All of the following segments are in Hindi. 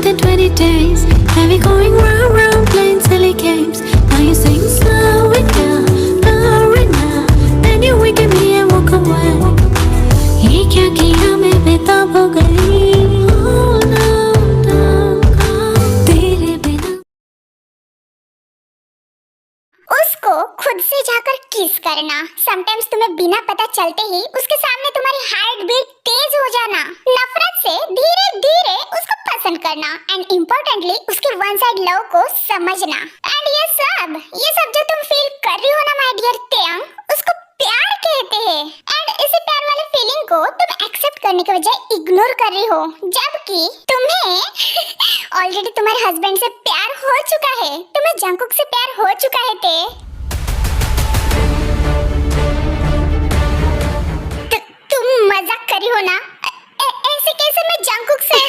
than 20 days. And we going round, round, playing silly games. Now you sing, slow it down, slow it down. Then you wink at me and walk away. ये क्या किया मैं बेताब हो गई. Oh no, don't go. तेरे बिना उसको खुद से जाकर किस करना. समटाइम्स तुम्हें बिना पता चलते ही उसके सामने तुम्हारी हार्ट बीट तेज हो जाना. नफरत से धीरे धीरे उसको पसंद करना. एंड इम्पोर्टेंटली उसके वन साइड लव को समझना. एंड ये सब जो तुम फील कर रही हो ना माय डियर तेयंग, उसको प्यार कहते हैं. एंड इसी प्यार वाले फीलिंग को तुम एक्सेप्ट करने के बजाय इग्नोर कर रही हो, जबकि तुम्हें ऑलरेडी तुम्हारे हस्बैंड से प्यार हो चुका है. तुम्हें जंगकुक से प्यार हो चुका है. तुम मजाक कर रही हो ना. ऐसे कैसे मैं जंगकुक से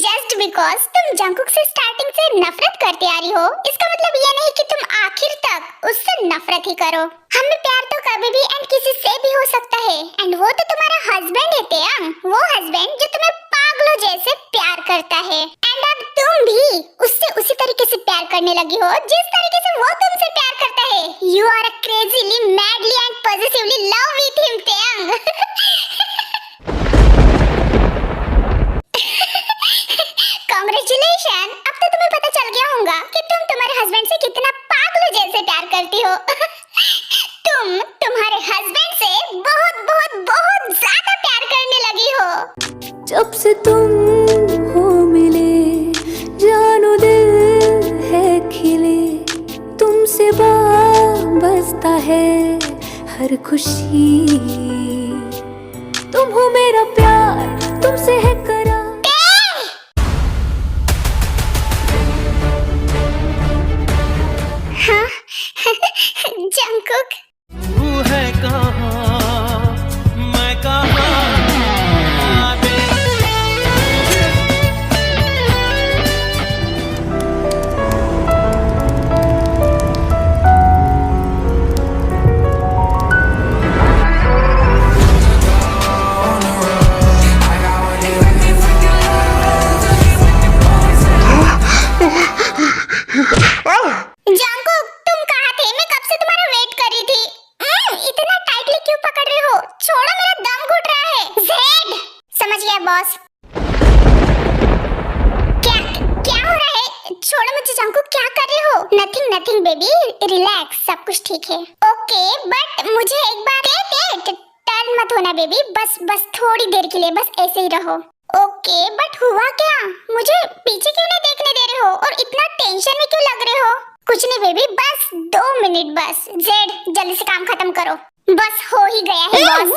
जस्ट बिकॉज तुम जंगकुक से स्टार्टिंग से नफरत करते आ रही हो, इसका मतलब ये नहीं कि तुम आखिर तक उससे नफरत ही करो. हमें प्यार तो कभी भी एंड किसी से भी हो सकता है. एंड वो तो तुम्हारा हस्बैंड है तेयंग, वो हस्बैंड जो तुम्हें पागलों जैसे प्यार करता है. एंड अब तुम भी उससे उसी तरीके से प्यार करने लगी हो जिस तरीके से वो तुमसे प्यार करता है. You are a crazily madly and positively love with him Taeyang. Congratulation. अब तो तुम्हें पता चल गया होगा कि तुम तुम्हारे हस्बैंड से कितना पागलों जैसे प्यार करती हो. तुम तुम्हारे हस्बैंड से बहुत बहुत बहुत ज्यादा प्यार करने लगी हो. जब से तुम हो मिले, जानो दिल है खिले. तुमसे वाबस्ता है हर खुशी. तुम हो मेरा प्यार, तुमसे है करार. हाँ जंगकुक. तू है कहाँ, मैं कहाँ. जंगकुक तुम कहाँ थे? मैं कब से तुम्हारा वेट कर रही थी. इतना टाइटली क्यों पकड़ रहे हो? छोड़ो, मेरा दम घुट रहा है. जेड समझ गया बॉस. क्या क्या हो रहा है? छोड़ो मुझे जंगकुक. क्या कर रहे हो? नथिंग नथिंग बेबी, रिलैक्स, सब कुछ ठीक है. ओके बट मुझे एक बार टर्न मत होना बेबी. बस थोड़ी देर के लिए, बस ऐसे ही रहो. ओके बट हुआ क्या? मुझे पीछे क्यों नहीं देखने दे रहे हो और इतना टेंशन में क्यों लग रहे हो? कुछ नहीं बेबी, बस 2 मिनट बस. जेड जल्दी से काम खत्म करो. बस हो ही गया है बॉस.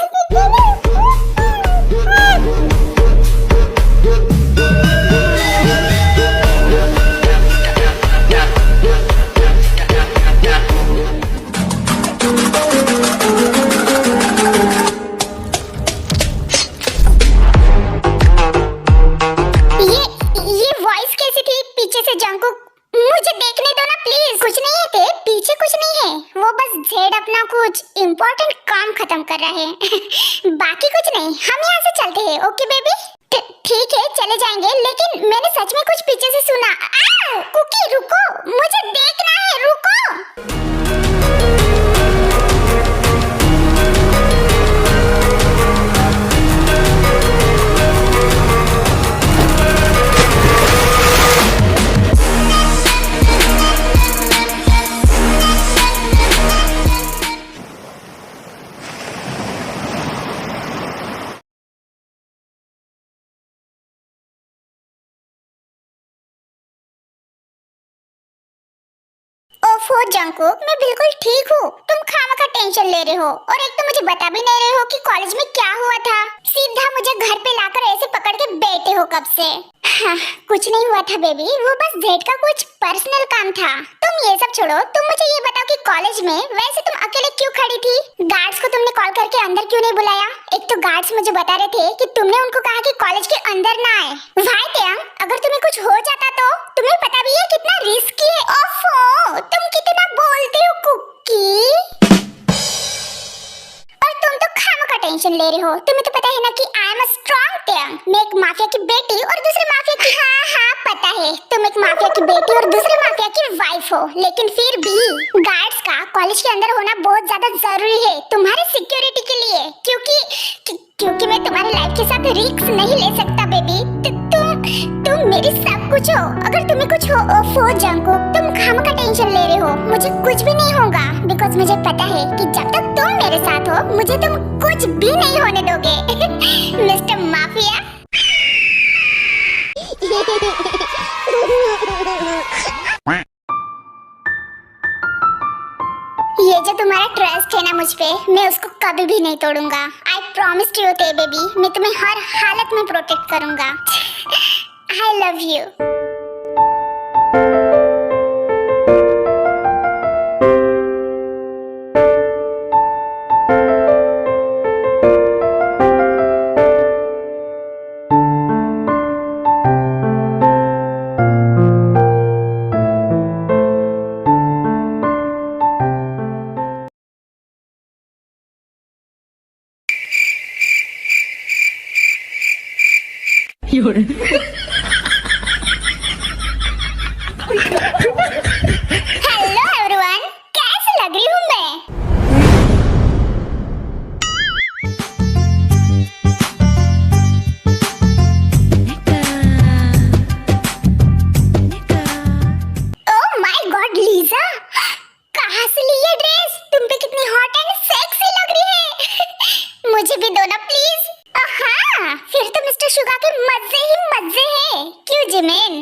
ये वॉइस कैसी थी पीछे से जंगकुक? मुझे देखने दो ना प्लीज. कुछ नहीं है ते, पीछे कुछ नहीं है. वो बस जेड अपना कुछ इम्पोर्टेंट काम खत्म कर रहा है. बाकी कुछ नहीं. हम यहाँ से चलते हैं. ओके बेबी ठीक है चले जाएंगे. लेकिन मैंने सच में कुछ पीछे से सुना. कुकी रुको, मुझे देखना है. रुको. ओफो जंगकुक, मैं बिल्कुल ठीक हूँ. तुम खामखा टेंशन ले रहे हो और एक तो मुझे बता भी नहीं रहे हो कि कॉलेज में क्या हुआ था. सीधा मुझे घर पे लाकर ऐसे पकड़ के बैठे हो कब से. हाँ, कुछ नहीं हुआ था बेबी, वो बस जेड का कुछ पर्सनल काम था. तुम ये सब छोड़ो, तुम मुझे ये बताओ कि कॉलेज में वैसे तुम अकेले क्यों खड़ी थी? गार्ड्स को तुमने कॉल करके अंदर क्यों नहीं बुलाया? एक तो गार्ड्स मुझे बता रहे थे कि तुमने उनको कहा कि कॉलेज के अंदर ना आए. भाई तेयंग, अगर तुम्हें कुछ हो जाता तो तुम्हें पता भी है कितना रिस्की है. ओफो, तुम कितना बोलते हो कुकी. और तुम तो खामखा टेंशन ले रहे हो. तुम्हें तो पता है ना कि आई एम अ स्ट्रांग तेयंग. मैं एक माफिया की बेटी और दूसरे माफिया की. हाँ पता हो, लेकिन फिर भी गार्ड्स का कॉलेज के अंदर होना बहुत ज्यादा जरूरी है तुम्हारे सिक्योरिटी के लिए, क्योंकि मैं तुम्हारी लाइफ के साथ रिस्क नहीं ले सकता बेबी। तुम मेरी सब कुछ हो। अगर तुम्हें कुछ हो जंगकुक, तुम खामखा टेंशन ले रहे हो। मुझे कुछ भी नहीं होगा, बिकॉज मुझे पता है कि जब तक तुम मेरे साथ हो मुझे तुम कुछ भी नहीं होने दोगे। Mister mafia. ये जो तुम्हारा ट्रस्ट है ना मुझ पे, मैं उसको कभी भी नहीं तोड़ूंगा। आई प्रॉमिस यू ते बेबी, मैं तुम्हें हर हालत में प्रोटेक्ट करूंगा। I love you. Hello everyone, कैसे लग रही हूँ मैं? ओह माय गॉड लीजा, कहाँ से ली ये ड्रेस? तुम पे कितनी हॉट एंड सेक्सी लग रही है। मुझे भी दो ना प्लीज। हाँ, फिर तो मिस्टर शुगा के मजे ही मजे हैं। क्यों जिमेन?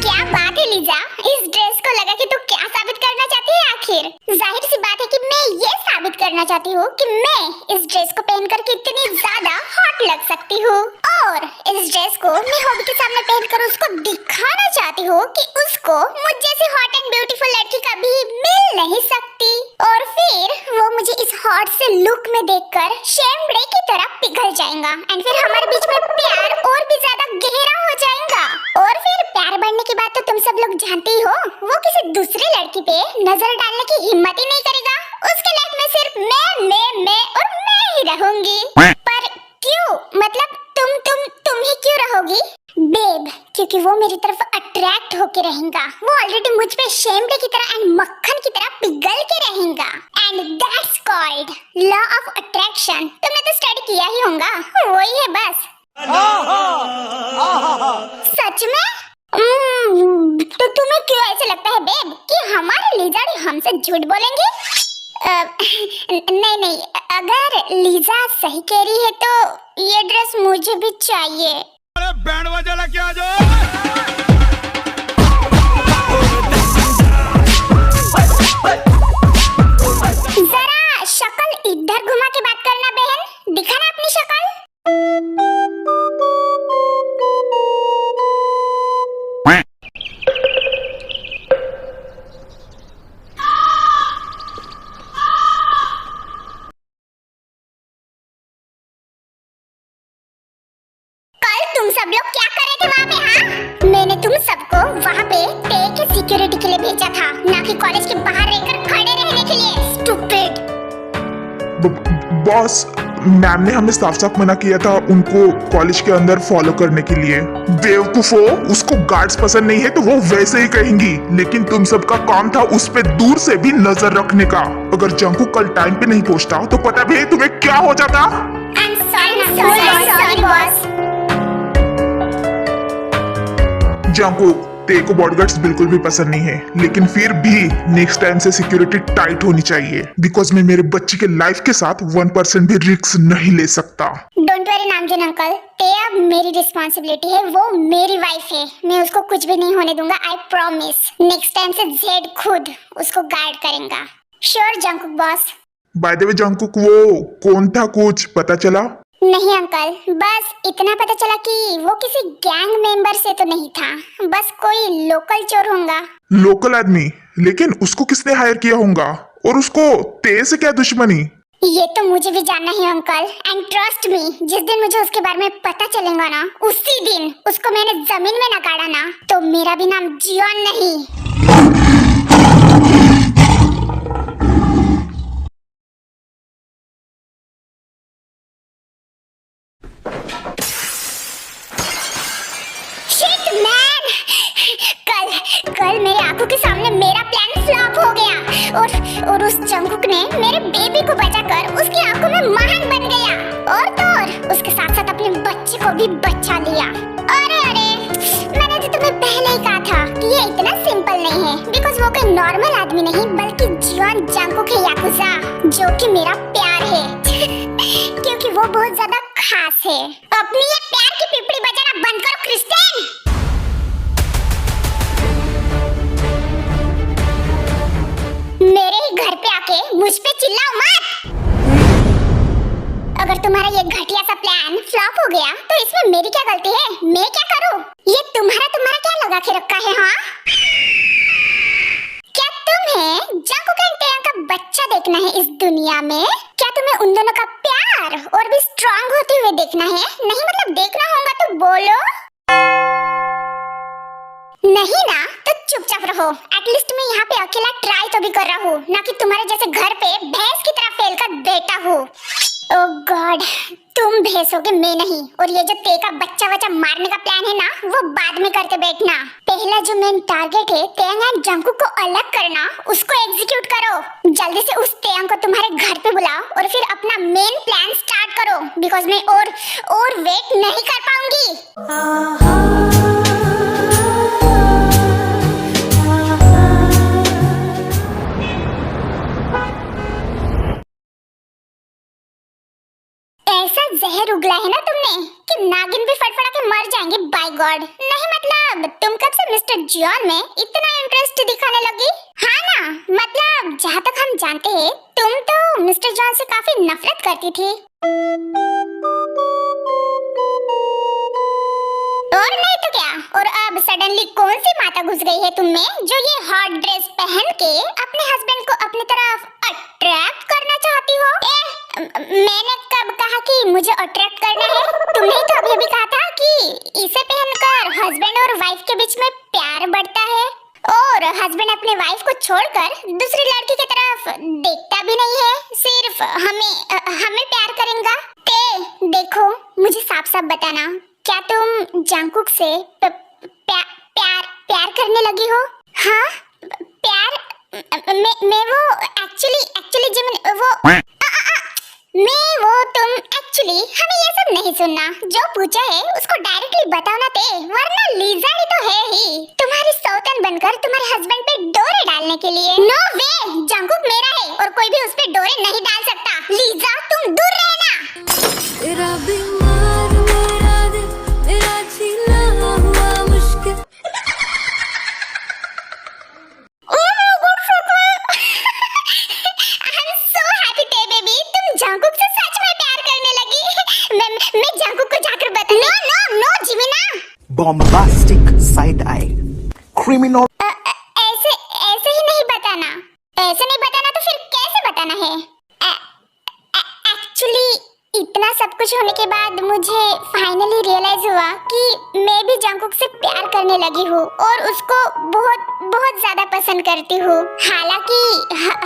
क्या बात है लीजा, इस ड्रेस को लगा कि तू क्या साबित करना चाहती है आखिर? जाहिर सी बात है कि मैं ये साबित करना चाहती हूँ कि मैं इस ड्रेस को पहनकर कितनी ज्यादा हॉट लग सकती हूँ, और इस ड्रेस को मैं हॉबी के सामने पहनकर उसको दिखाना चाहती हूँ कि उसको मुझ जैसी हॉट एंड ब्यूटीफुल लड़की कभी मिल नहीं सकती। और फिर वो मुझे इस हॉट से लुक में देखकर शेमड़े की तरह पिघल जाएगा, एंड फिर हमारे बीच में प्यार और भी ज्यादा गहरा हो जाएगा। और फिर प्यार बढ़ने की बात तो तुम सब लोग जानते ही हो, वो किसी दूसरी लड़की पे नजर डालने की हिम्मत ही नहीं करेगा। उसके लाइफ में सिर्फ मैं और मैं ही रहूंगी। पर क्यों? मतलब तुम ही क्यों रहोगी बेब? क्योंकि वो मेरी तरफ अट्रैक्ट होके रहेगा। वो ऑलरेडी मुझ पे शेमड़े की तरह एंड मक्खन की तरह पिघल के रहेगा, and that's called law of attraction. तुमने तो स्टडी किया ही होगा, वही है बस। सच में? तो तुम्हें क्यों ऐसे लगता है बेब कि हमारे लीजा हमसे झूठ बोलेंगे? नहीं, अगर लीजा सही कह रही है तो ये ड्रेस मुझे भी चाहिए। अरे बैंड बजा लेके आ जाओ। जरा शक्ल इधर घुमा के बात करना बहन, दिखाना अपनी शक्ल। तुम सब लोग क्या कर रहे थे वहाँ पे? हाँ, मैंने तुम सबको वहाँ पे टे के सिक्योरिटी के लिए भेजा था, ना कि कॉलेज के बाहर रहकर खड़े रहने के लिए। स्टूपिड। बॉस, मैम ने हमें साफ साफ मना किया था उनको कॉलेज के अंदर फॉलो करने के लिए। बेवकूफो, उसको गार्ड्स पसंद नहीं है तो वो वैसे ही कहेंगी, लेकिन तुम सबका काम था उस पे दूर से भी नजर रखने का। अगर जंगकुक कल टाइम पे नहीं पहुंचता तो पता भी है तुम्हें क्या हो जाता। Sorry boss. जंगकुक, तेरे को बॉडीगार्ड्स बिल्कुल भी पसंद नहीं है, लेकिन फिर भी नेक्स्ट टाइम से सिक्योरिटी टाइट होनी चाहिए, बिकॉज मैं मेरे बच्चे के लाइफ के साथ 1% भी रिस्क नहीं ले सकता। डोंट वरी नामजन अंकल, ते अब मेरी रिस्पॉन्सिबिलिटी है, वो मेरी वाइफ है, मैं उसको कुछ भी नहीं होने दूंगा। I promise. नेक्स्ट टाइम से जेड खुद उसको गाइड करेगा। Sure Jungkook boss. By the way Jungkook, वो कौन था, कुछ पता चला? नहीं अंकल, बस इतना पता चला कि वो किसी गैंग मेंबर से तो नहीं था, बस कोई लोकल चोर होगा। लोकल आदमी? लेकिन उसको किसने हायर किया होगा, और उसको तेज से क्या दुश्मनी? ये तो मुझे भी जानना है अंकल, एंड ट्रस्ट मी, जिस दिन मुझे उसके बारे में पता चलेगा ना, उसी दिन उसको मैंने जमीन में न गाड़ा ना, तो मेरा भी नाम जियोन नहीं। Shit, man! कल मेरे आंखों के सामने मेरा प्लान फ्लॉप हो गया और उस जंगकुक ने मेरे बेबी को बचाकर उसकी आंखों में महान बन गया और तो और उसके साथ साथ अपने बच्चे को भी बचा लिया। अरे मैंने तो तुम्हें पहले ही कहा था कि ये इतना सिंपल नहीं है, बिकॉज वो कोई नॉर्मल आदमी नहीं बल्कि जियोन जंगकुक है याकुजा, जो कि मेरा प्यार है क्योंकि वो बहुत ज्यादा खास है। अपनी ये प्यार की पिपड़ी बजाना बंद करो क्रिस्टियन। मेरे ही घर पे आके मुझ पे चिल्लाओ मत। अगर तुम्हारा ये घटिया सा प्लान फ्लॉप हो गया तो इसमें मेरी क्या गलती है? मैं क्या करूं? ये तुम्हारा क्या लगा के रखा है? हाँ, क्या तुम्हें जंगकुक एंड टेयंग का बच्चा देखना है इस दुनिया में? क्या तुम्हें उन दोनों का प्यार और भी स्ट्रांग होते हुए देखना है? नहीं मतलब देखना होगा तो बोलो। नहीं ना तो चुपचाप रहो। एटलीस्ट मैं यहाँ पे अकेला ट्राई तो भी कर रहा हूँ, ना कि तुम्हारे जैसे घर पे भैंस की तरह फेल कर बेटा हूँ। ओह गॉड, तुम भैंस होगे मैं नहीं। और ये जो ते का बच्चा मारने का प्लान है ना, वो बाद में करके बैठना। पहला जो मेन टारगेट है टेयंग एंड जंगकुक को अलग करना, उसको एग्जीक्यूट करो। जल्दी से उस टेयंग को तुम्हारे घर पे बुलाओ और फिर अपना मेन प्लान स्टार्ट करो, बिकॉज मैं और वेट नहीं कर पाऊंगी। ऐसा जहर उगला है ना तुमने कि नागिन भी फटफटा के मर जाएंगे। By God. नहीं मतलब तुम कब से मिस्टर जियोन में इतना इंटरेस्ट दिखाने लगी? हाँ ना, मतलब जहाँ तक हम जानते हैं तुम तो मिस्टर जियोन से काफी नफरत करती थी। और नहीं तो क्या। और अब सडनली कौन सी माता घुस गई है तुम में जो ये हॉट ड्रेस पहन के अपने हस्बैंड को अपनी तरफ अट्रैक्ट करना चाहती हो? मैंने कब कहा कि मुझे अट्रैक्ट करना है? तुमने तो अभी कहा था कि इसे पहनकर हस्बैंड और वाइफ के बीच में प्यार बढ़ता है और हस्बैंड अपने वाइफ को छोड़कर दूसरी लड़की की तरफ देखता भी नहीं है, सिर्फ हमें प्यार करेगा। देखो मुझे साफ साफ बताना, क्या तुम जंगकुक से प्यार करने लगी हो? हाँ प्यार मैं वो एक्चुअली एक्चुअली हमें ये सब नहीं सुनना। जो पूछा है उसको डायरेक्टली बताओ ना ते, वरना लीजा ही तो है ही तुम्हारी सौतन बनकर तुम्हारे हस्बैंड पे डोरे डालने के लिए। नो वे, जंगकुक मेरा है और कोई भी उस पे डोरे नहीं डाल सकता। लीजा तुम दूर रहना। तेरा बीमार मेरा दिल, मेरा जीना हुआ मुश्किल। जंगकुक से सच में प्यार करने लगी। मैं जंगकुक को जाकर बता। No जिमिना। Bombastic side eye, criminal. ऐसे ही नहीं बताना। ऐसे नहीं बताना तो फिर कैसे बताना है? एक्चुअली इतना सब कुछ होने के बाद मुझे फाइनली रियलाइज हुआ कि मैं भी जंगकुक से प्यार करने लगी हूँ और उसको बहुत ज्यादा पसंद करती हूँ। हालांकि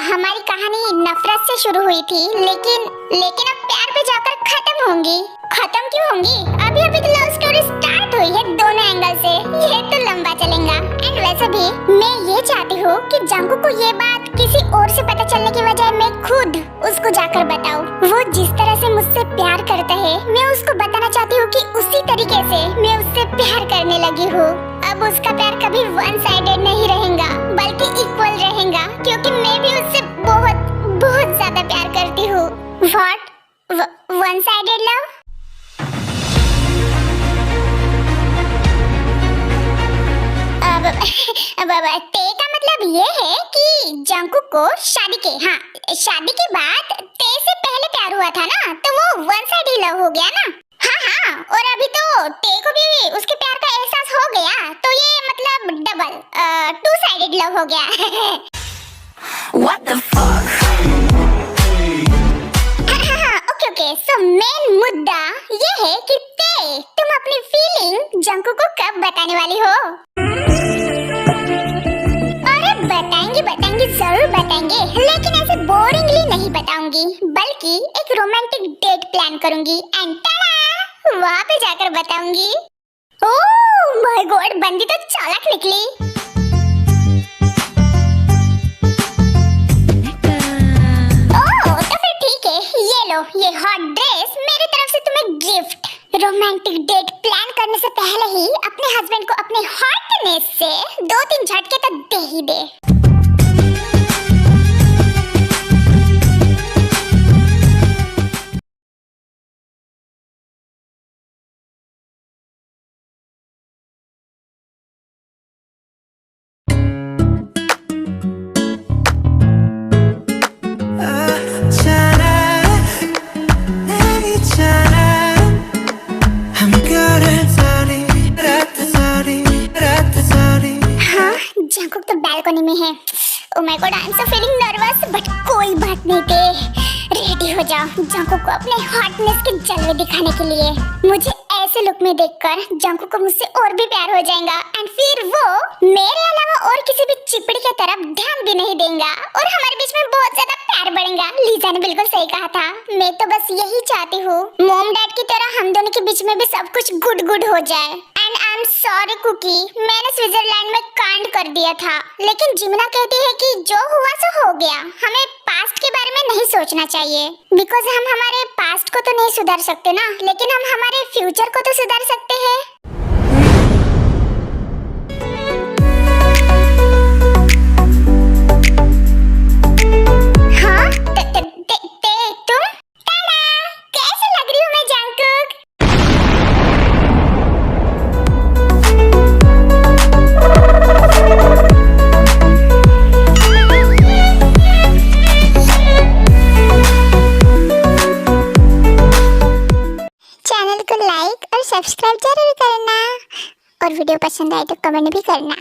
हमारी कहानी नफरत से शुरू हुई थी, लेकिन अब प्यार पे जाकर खत्म होंगी। खत्म क्यों होंगी? अभी तो लव स्टोरी स्टार्ट हुई है दोनों एंगल से, ये तो लंबा चलेगा। एंड वैसे भी मैं ये चाहती हूँ कि जंगकुक को ये बात किसी और से पता चलने की बजाय मैं खुद उसको जाकर बताऊं। वो जिस तरह से मुझसे प्यार करता है मैं उसको बताना चाहती हूँ कि उसी तरीके से मैं उससे प्यार करने लगी हूँ। अब उसका प्यार कभी वन साइडेड नहीं रहेगा बल्कि इक्वल रहेगा, क्योंकि मैं भी उससे बहुत ज्यादा प्यार करती हूँ। व्हाट? One sided love? ते का मतलब ये है कि जंगकुक को शादी के बाद ते से पहले प्यार हुआ था ना, तो वो वन साइड ही लव हो गया ना। हाँ, और अभी तो ते को भी उसके प्यार का एहसास हो गया, तो ये मतलब डबल टू साइडेड लव हो गया। What the fuck? Okay, so main मुद्दा ये है कि ते तुम अपनी फीलिंग जंगकुक को कब बताने वाली हो? बताएंगे जरूर बताएंगे, लेकिन ऐसे बोरिंगली नहीं बताऊंगी, बल्कि एक रोमांटिक डेट प्लान करूंगी एंड टाडा वहाँ पे जाकर बताऊंगी। ओह माय गॉड, बंदी तो चालाक निकली। लो ये हॉट ड्रेस मेरी तरफ से तुम्हें गिफ्ट। रोमांटिक डेट प्लान करने से पहले ही अपने हस्बैंड को अपने हॉटनेस से 2-3 झटके तो दे ही दे। जंकुक तो बालकनी में है। Oh my God, I am so feeling nervous, but कोई बात नहीं थे। रेडी हो जाओ जंकुक को अपने हॉटनेस के जलवे दिखाने के लिए। मुझे ऐसे लुक में देखकर जंकुक को मुझसे और भी प्यार हो जाएगा एंड फिर वो मेरे अलावा और किसी भी चिपड़ी की तरफ ध्यान भी नहीं देगा और हमारे बीच में बहुत ज्यादा प्यार बढ़ेगा। लीजा ने बिल्कुल सही कहा था, मैं तो बस यही चाहती हूँ मॉम डैड की तरह हम दोनों के बीच में भी सब कुछ गुड गुड हो जाए। And I am sorry Cookie, मैंने स्विट्जरलैंड में कांड कर दिया था, लेकिन जिमना कहती है कि जो हुआ सो हो गया, हमें पास्ट के बारे में नहीं सोचना चाहिए। बिकॉज हम हमारे पास्ट को तो नहीं सुधार सकते ना, लेकिन हम हमारे फ्यूचर को तो सुधार सकते हैं। हाँ तुम टाडा, कैसे लग रही हूँ मैं जंकुक? चैनल को लाइक और सब्सक्राइब जरूर करना और वीडियो पसंद आए तो कमेंट भी करना।